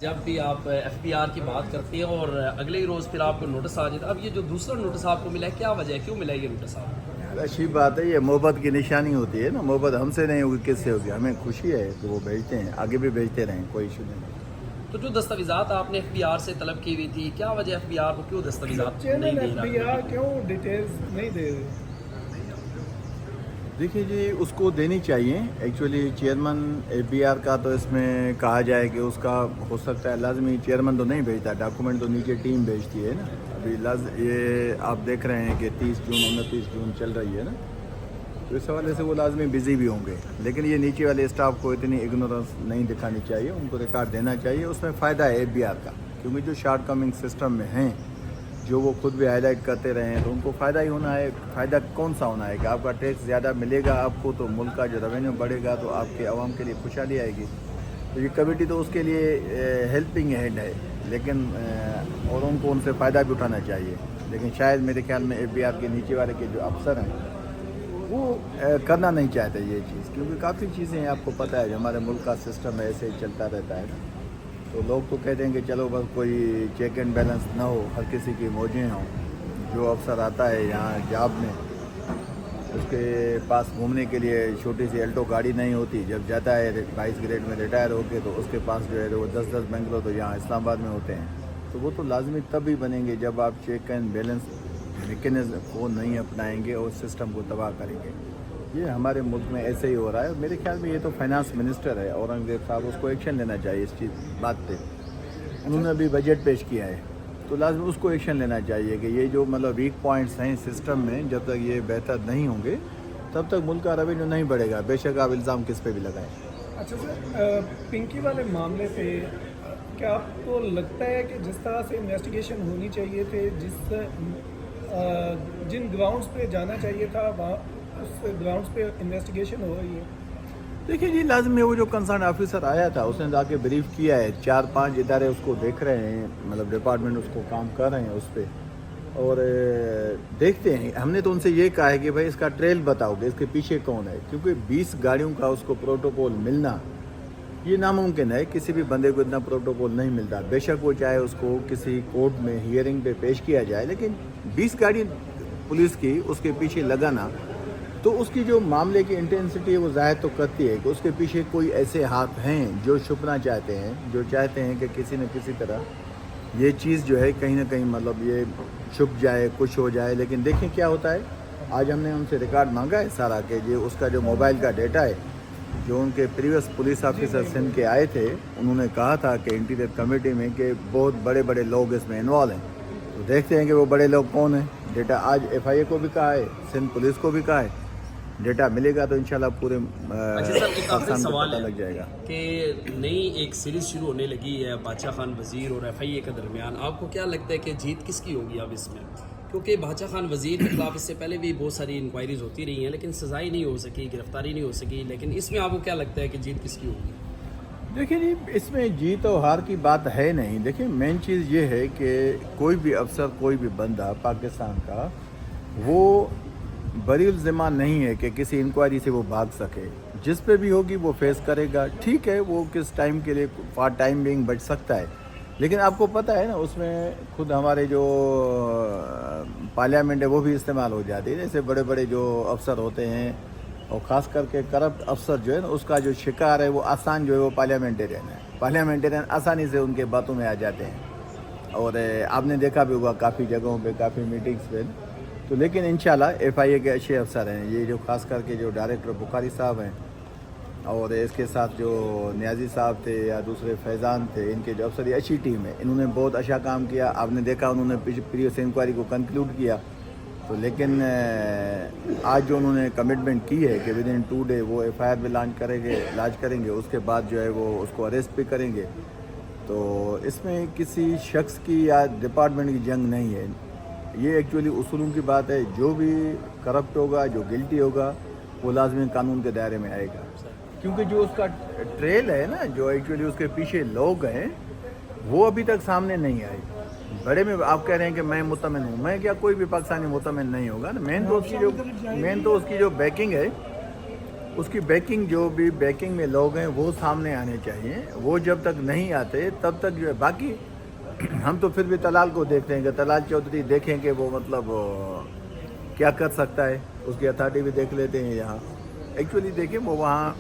جب بھی آپ ایف پی آر کی بات کرتے ہیں اور اگلے ہی روز پھر آپ کو نوٹس آ جاتا ہے، اب یہ جو دوسرا نوٹس آپ کو ملا ہے کیا وجہ ہے، کیوں ملا ہے یہ نوٹس آپ کو؟ اچھی بات ہے، یہ محبت کی نشانی ہوتی ہے نا. محبت ہم سے نہیں ہوگی کس سے ہوگی؟ ہمیں خوشی ہے کہ وہ بھیجتے ہیں، آگے بھی بھیجتے رہیں، کوئی ایشو نہیں. تو جو دستاویزات آپ نے ایف پی آر سے طلب کی ہوئی تھی، کیا وجہ ایف پی آر کو کیوں دستاویزات نہیں چیئرمین دے ایف بی رہا؟ آر کیوں ڈیٹیلز نہیں دے رہے؟ دیکھیے جی، اس کو دینی چاہیے. Actually chairman A B R کا تو اس میں کہا جائے کہ اس کا ہو سکتا ہے لازمی چیئرمین تو نہیں بھیجتا، ڈاکومنٹ تو نیچے ٹیم بھیجتی ہے نا. ابھی یہ آپ دیکھ رہے ہیں کہ 30 جون 29 جون چل رہی ہے نا، تو اس حوالے سے وہ لازمی بزی بھی ہوں گے. لیکن یہ نیچے والے اسٹاف کو اتنی اگنورنس نہیں دکھانی چاہیے، ان کو ریکارڈ دینا چاہیے. اس میں فائدہ ہے اے بی آر کا، کیونکہ جو شارٹ کمنگ سسٹم میں ہیں، جو وہ خود بھی ہائی لائٹ کرتے رہے ہیں، تو ان کو فائدہ ہی ہونا ہے. فائدہ کون سا ہونا ہے کہ آپ کا ٹیکس زیادہ ملے گا آپ کو، تو ملک کا جو ریونیو بڑھے گا، تو آپ کے عوام کے لیے خوشحالی آئے گی. تو یہ کمیٹی تو اس کے لیے ہیلپنگ ہینڈ ہے، لیکن اور ان کو ان سے فائدہ بھی اٹھانا چاہیے. لیکن شاید میرے خیال میں اے بی آر کے نیچے والے کے جو افسر ہیں وہ کرنا نہیں چاہتے یہ چیز، کیونکہ کافی چیزیں آپ کو پتہ ہے جو ہمارے ملک کا سسٹم ہے ایسے ہی چلتا رہتا ہے. تو لوگ تو کہتے ہیں کہ چلو بس کوئی چیک اینڈ بیلنس نہ ہو، ہر کسی کی موجیں ہوں. جو افسر آتا ہے یہاں جاب میں، اس کے پاس گھومنے کے لیے چھوٹی سی الٹو گاڑی نہیں ہوتی. جب جاتا ہے 22 گریڈ میں ریٹائر ہو کے، تو اس کے پاس جو ہے وہ 10 بنگلو تو یہاں اسلام آباد میں ہوتے ہیں. تو وہ تو لازمی تب ہی بنیں گے جب آپ چیک اینڈ بیلنس میکینزم کو نہیں اپنائیں گے اور سسٹم کو تباہ کریں گے. یہ ہمارے ملک میں ایسے ہی ہو رہا ہے. میرے خیال میں یہ تو فائنانس منسٹر ہے اورنگزیب صاحب، اس کو ایکشن لینا چاہیے اس چیز بات پہ. انہوں نے ابھی بجٹ پیش کیا ہے، تو لازم اس کو ایکشن لینا چاہیے کہ یہ جو ویک پوائنٹس ہیں سسٹم میں، جب تک یہ بہتر نہیں ہوں گے تب تک ملک کا ریونیو نہیں بڑھے گا، بے شک آپ الزام کس پہ بھی لگائیں. اچھا سر، پنکی والے معاملے پہ کیا آپ کو لگتا ہے کہ جس طرح سے انویسٹیگیشن ہونی چاہیے تھے، جن گراؤنڈز پہ جانا چاہیے تھا وہاں اس گراؤنڈز پہ انویسٹیگیشن ہو رہی ہے؟ دیکھیے جی، لازم ہے وہ جو کنسرن آفیسر آیا تھا اس نے جا کے بریف کیا ہے. 4-5 ادارے اس کو دیکھ رہے ہیں، ڈپارٹمنٹ اس کو کام کر رہے ہیں اس پہ، اور دیکھتے ہیں. ہم نے تو ان سے یہ کہا ہے کہ بھائی اس کا ٹریل بتاؤ کہ اس کے پیچھے کون ہے، کیونکہ 20 گاڑیوں کا اس کو پروٹوکول ملنا یہ ناممکن ہے. کسی بھی بندے کو اتنا پروٹوکول نہیں ملتا، بے شک وہ چاہے اس کو کسی کورٹ میں ہیئرنگ پہ پیش کیا جائے، لیکن 20 گاڑی پولیس کی اس کے پیچھے لگانا، تو اس کی جو معاملے کی انٹینسٹی ہے وہ ظاہر تو کرتی ہے کہ اس کے پیچھے کوئی ایسے ہاتھ ہیں جو چھپنا چاہتے ہیں، جو چاہتے ہیں کہ کسی نہ کسی طرح یہ چیز جو ہے کہیں نہ کہیں یہ چھپ جائے، کچھ ہو جائے. لیکن دیکھیں کیا ہوتا ہے. آج ہم نے ان سے ریکارڈ مانگا ہے سارا کہ جو اس کا جو موبائل کا ڈیٹا ہے، جو ان کے پریویس پولیس آفیسر سندھ کے آئے تھے، انہوں نے کہا تھا کہ انٹیریئر کمیٹی میں کہ بہت بڑے بڑے لوگ اس میں انوالو ہیں. تو دیکھتے ہیں کہ وہ بڑے لوگ کون ہیں. ڈیٹا آج ایف آئی اے کو بھی کہا ہے، سندھ پولیس کو بھی کہا ہے. ڈیٹا ملے گا تو انشاءاللہ پورے اچھا سر، ایک آخری پاکستان کو سوال پتہ ہے لگ جائے گا. کہ نئی ایک سیریز شروع ہونے لگی ہے بادشاہ خان وزیر اور ایف آئی اے کے درمیان، آپ کو کیا لگتا ہے کہ جیت کس کی ہوگی اب اس میں؟ کیونکہ بادشاہ خان وزیر کے خلاف اس سے پہلے بھی بہت ساری انکوائریز ہوتی رہی ہیں، لیکن سزائی نہیں ہو سکی، گرفتاری نہیں ہو سکی. لیکن اس میں آپ کو کیا لگتا ہے کہ جیت کس کی ہوگی؟ دیکھیں جی، اس میں جیت و ہار کی بات ہے نہیں. دیکھیں مین چیز یہ ہے کہ کوئی بھی افسر، کوئی بھی بندہ پاکستان کا وہ بری الذمہ نہیں ہے کہ کسی انکوائری سے وہ بھاگ سکے. جس پہ بھی ہوگی وہ فیس کرے گا. ٹھیک ہے، وہ کس ٹائم کے لیے فار ٹائم بینگ بچ سکتا ہے، لیکن آپ کو پتہ ہے نا اس میں خود ہمارے جو پارلیمنٹ ہے وہ بھی استعمال ہو جاتی ہے. جیسے بڑے بڑے جو افسر ہوتے ہیں، اور خاص کر کے کرپٹ افسر جو ہے نا، اس کا جو شکار ہے وہ آسان جو ہے وہ پارلیمنٹیرین ہے. پارلیمنٹیرین آسانی سے ان کے باتوں میں آ جاتے ہیں، اور آپ نے دیکھا بھی ہوگا کافی جگہوں پہ، کافی میٹنگز پہ. تو لیکن انشاءاللہ ایف آئی اے کے اچھے افسر ہیں. یہ جو خاص کر کے جو ڈائریکٹر بخاری صاحب ہیں، اور اس کے ساتھ جو نیازی صاحب تھے یا دوسرے فیضان تھے، ان کے جو افسر، یہ اچھی ٹیم ہے. انہوں نے بہت اچھا کام کیا. آپ نے دیکھا انہوں نے پریویس انکوائری کو کنکلوڈ کیا. تو لیکن آج جو انہوں نے کمٹمنٹ کی ہے کہ ود ان 2 ڈے وہ ایف آئی آر بھی لانچ کریں گے، اس کے بعد جو ہے وہ اس کو اریسٹ بھی کریں گے. تو اس میں کسی شخص کی یا ڈپارٹمنٹ کی جنگ نہیں ہے. یہ ایکچولی اصولوں کی بات ہے. جو بھی کرپٹ ہوگا، جو گلٹی ہوگا، وہ لازمی قانون کے دائرے میں آئے گا. کیونکہ جو اس کا ٹریل ہے نا، جو ایکچولی اس کے پیچھے لوگ ہیں، وہ ابھی تک سامنے نہیں آئے. بڑے میں آپ کہہ رہے ہیں کہ میں مطمئن ہوں. میں کیا، کوئی بھی پاکستانی مطمئن نہیں ہوگا نا. مین تو اس کی جو بیکنگ ہے اس کی بیکنگ جو بھی بیکنگ میں لوگ ہیں وہ سامنے آنے چاہیے. وہ جب تک نہیں آتے تب تک جو ہے باقی ہم تو پھر بھی طلال کو دیکھتے ہیں کہ طلال چودھری دیکھیں کہ وہ مطلب کیا کر سکتا ہے. اس کی اتھارٹی بھی دیکھ لیتے ہیں یہاں. ایکچولی دیکھیں وہ وہاں